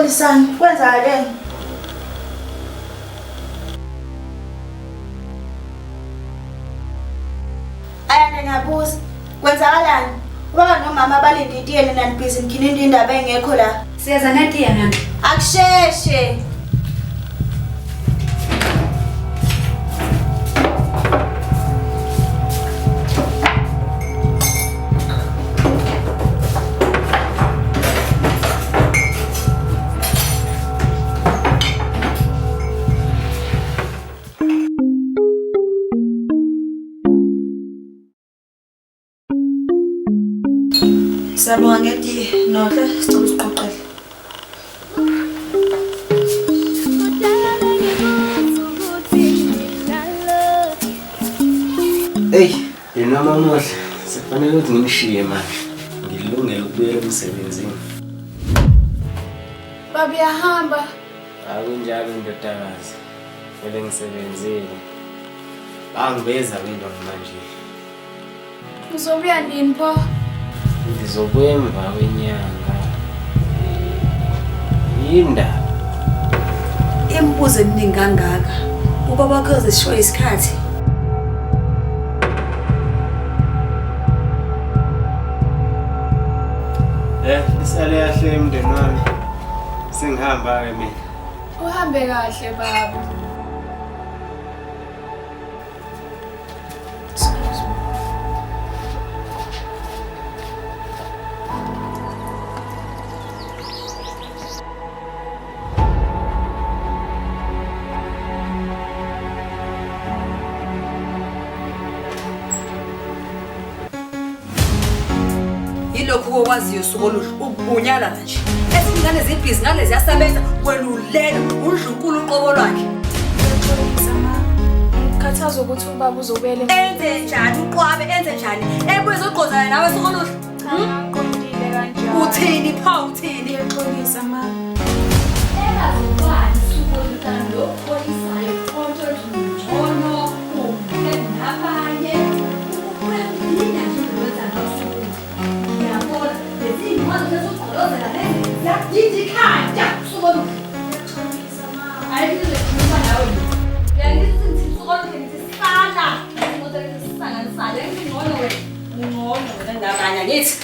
Xolisani, kwenzakaleni? Ayana ngiyabuza. Kwenzakalani? Ubaba nomama balinde itiye nina nibhizi nikhini indaba engekho la. Siyaza netiya nami. Akusheshe. Sabonga ngetiye, nohle sicela usiqoqele. Hey, yena mama sekufanele ukuthi ngimshiye manje. Ngilungele ukubuyela emsebenzini. Baba uyahamba. Akunjalo ndodakazi. Vele ngisebenzile. Bangibeza into manje. Uzobuya nini pho? Ngizobuya emva kwenyanga. Yindaba. Imibuzo eminingi kangaka. Ubaba wakho uzishiya isikhathi. Isale yahle emndeni wami. Sengihamba ke mina. Uhambe kahle baba. Yilokhu okwaziyo sokoluhlu ukubunyala nje. Ezingane zibhizi ngale ziyasebenza welulelo udlunkulu uqobo lwakhe. Ngikhathaza ukuthi ubaba uzobuyela Enze njani uqwabe enze njani? Ebuye uzogqozana nawe sokoluhlu. Qondile kanjalo. Uthini pha uthini? Ngiyaxolisa mama. Engazokwazi ukubona polisayo konke ngcono nabanye ukwenza nje ukwenza ngasuku ngiyabona lezi manje zokugqolozela lezi yakudidikhaja sukona Ngiyaxolisa mama. ayile kuba nawe yangithi sukona ngisala ngoba ngisala ngisala ngingcono wena Ngcono wena ngabanya ngithi